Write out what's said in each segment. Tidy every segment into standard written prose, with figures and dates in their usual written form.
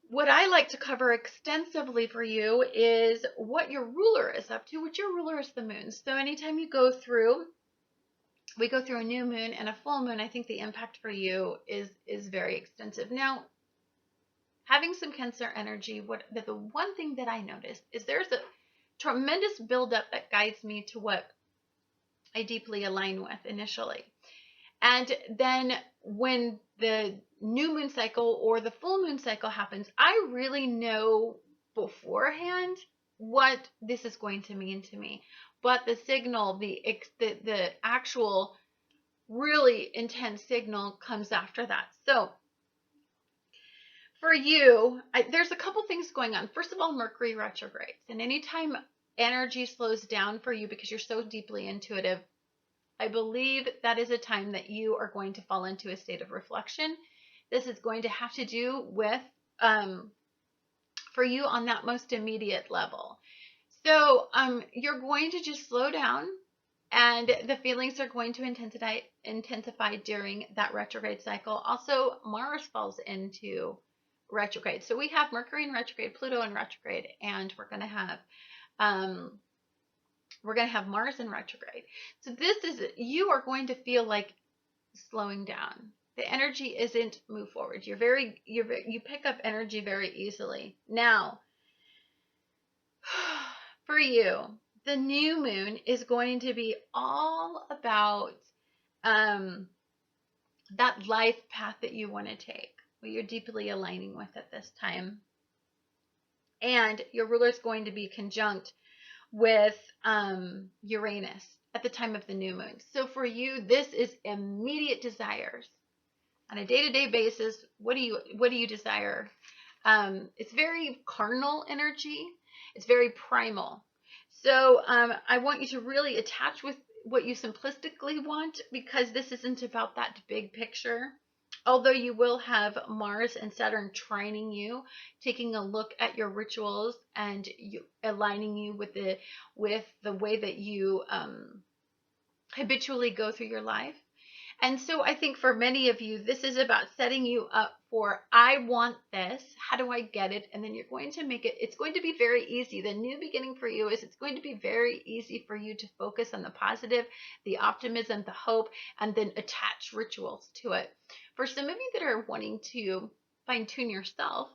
what I like to cover extensively for you is what your ruler is up to, which your ruler is the moon. So anytime you go through, we go through a new moon and a full moon, I think the impact for you is very extensive. Now, having some Cancer energy, the one thing that I noticed is there's a tremendous buildup that guides me to what I deeply align with initially. And then when the new moon cycle or the full moon cycle happens, I really know beforehand what this is going to mean to me. But the signal, the actual really intense signal comes after that. So for you, there's a couple things going on. First of all, Mercury retrogrades. And anytime energy slows down for you because you're so deeply intuitive, I believe that is a time that you are going to fall into a state of reflection. This is going to have to do with, for you on that most immediate level. So you're going to just slow down, and the feelings are going to intensify during that retrograde cycle. Also, Mars falls into retrograde. So we have Mercury in retrograde, Pluto in retrograde, and we're going to have Mars in retrograde. So you are going to feel like slowing down. The energy isn't move forward. You pick up energy very easily. Now, for you, the new moon is going to be all about that life path that you want to take, what you're deeply aligning with at this time. And your ruler is going to be conjunct with Uranus at the time of the new moon. So for you, this is immediate desires. On a day-to-day basis, what do you desire? It's very carnal energy. It's very primal. So I want you to really attach with what you simplistically want, because this isn't about that big picture. Although you will have Mars and Saturn trining you, taking a look at your rituals and aligning you with the way that you habitually go through your life. And so I think for many of you, this is about setting you up for, I want this. How do I get it? And then you're going to make it, it's going to be very easy. The new beginning for you is it's going to be very easy for you to focus on the positive, the optimism, the hope, and then attach rituals to it. For some of you that are wanting to fine-tune yourself,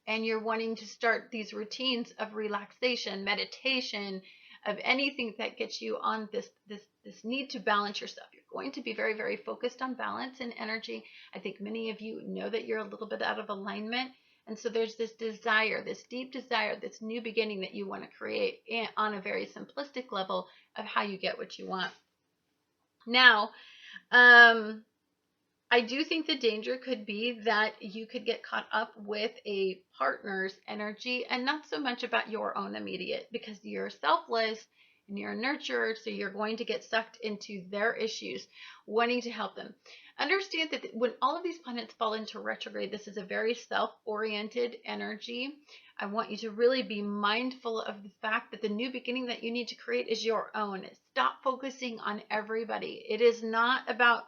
and you're wanting to start these routines of relaxation, meditation, of anything that gets you on this need to balance yourself. You're going to be very, very focused on balance and energy. I think many of you know that you're a little bit out of alignment. And so there's this desire, this deep desire, this new beginning that you want to create on a very simplistic level of how you get what you want. Now, I do think the danger could be that you could get caught up with a partner's energy and not so much about your own immediate, because you're selfless and you're a nurturer, so you're going to get sucked into their issues, wanting to help them. Understand that when all of these planets fall into retrograde, this is a very self-oriented energy. I want you to really be mindful of the fact that the new beginning that you need to create is your own. Stop focusing on everybody. It's not about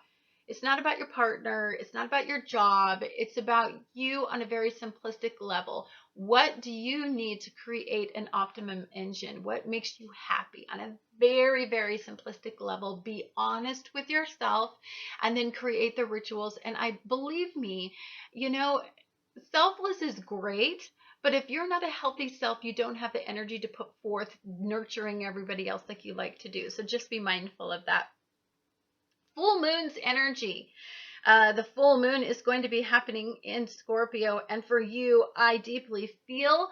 your partner. It's not about your job. It's about you on a very simplistic level. What do you need to create an optimum engine? What makes you happy on a very, very simplistic level? Be honest with yourself and then create the rituals. And believe me, selfless is great. But if you're not a healthy self, you don't have the energy to put forth nurturing everybody else like you like to do. So just be mindful of that. Full moon's energy. The full moon is going to be happening in Scorpio. And for you, I deeply feel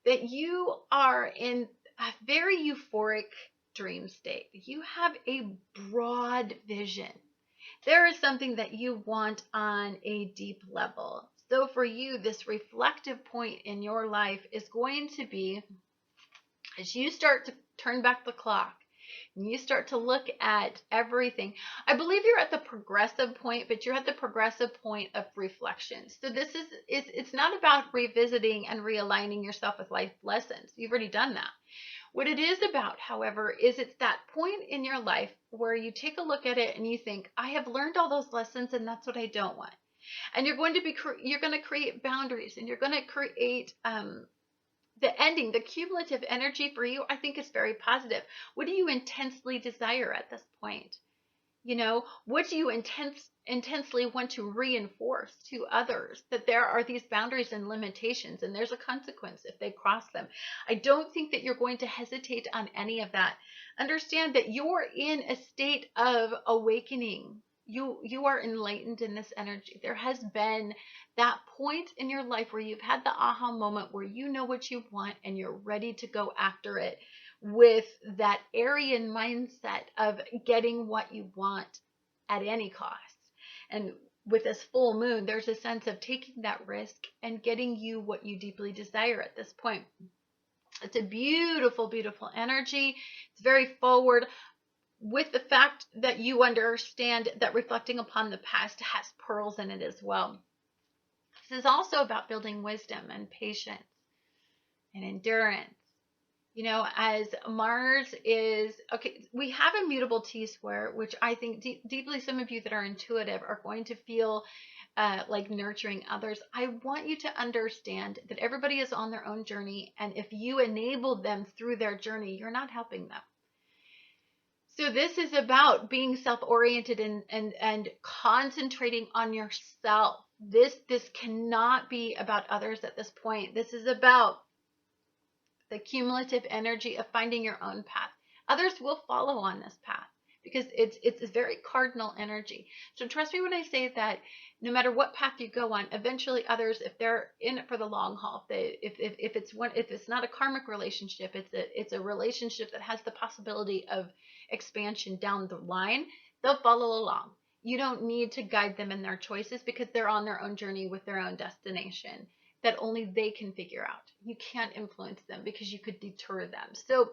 that you are in a very euphoric dream state. You have a broad vision. There is something that you want on a deep level. So for you, this reflective point in your life is going to be, as you start to turn back the clock, and you start to look at everything. I believe you're at the progressive point, but you're at the progressive point of reflection. So it's not about revisiting and realigning yourself with life lessons. You've already done that. What it is about, however, is it's that point in your life where you take a look at it and you think, I have learned all those lessons and that's what I don't want. And you're going to create boundaries, and you're going to create the ending, the cumulative energy for you, I think is very positive. What do you intensely desire at this point? You know, what do you intensely want to reinforce to others? That there are these boundaries and limitations, and there's a consequence if they cross them. I don't think that you're going to hesitate on any of that. Understand that you're in a state of awakening. You are enlightened in this energy. There has been that point in your life where you've had the aha moment where you know what you want and you're ready to go after it with that Aryan mindset of getting what you want at any cost. And with this full moon, there's a sense of taking that risk and getting you what you deeply desire at this point. It's a beautiful, beautiful energy. It's very forward, with the fact that you understand that reflecting upon the past has pearls in it as well. This is also about building wisdom and patience and endurance. You know, as Mars is, okay, we have a mutable T-square, which I think deeply some of you that are intuitive are going to feel like nurturing others. I want you to understand that everybody is on their own journey, and if you enable them through their journey, you're not helping them. So this is about being self-oriented and concentrating on yourself. This cannot be about others at this point. This is about the cumulative energy of finding your own path. Others will follow on this path because it's a very cardinal energy. So trust me when I say that no matter what path you go on, eventually others, if they're in it for the long haul, if it's not a karmic relationship, it's a relationship that has the possibility of expansion down the line, they'll follow along. You don't need to guide them in their choices because they're on their own journey with their own destination that only they can figure out. You can't influence them because you could deter them. So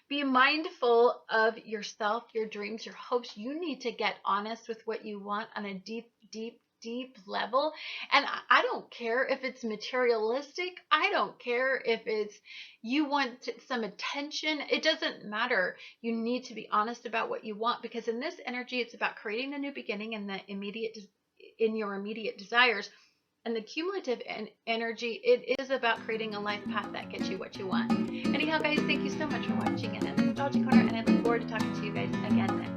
be mindful of yourself, your dreams, your hopes. You need to get honest with what you want on a deep, deep, deep level. And I don't care if it's materialistic. I don't care if it's you want some attention. It doesn't matter. You need to be honest about what you want, because in this energy, it's about creating a new beginning in your immediate desires. And the cumulative energy, it is about creating a life path that gets you what you want. Anyhow, guys, thank you so much for watching Annette's Astrology Corner, and I look forward to talking to you guys again next.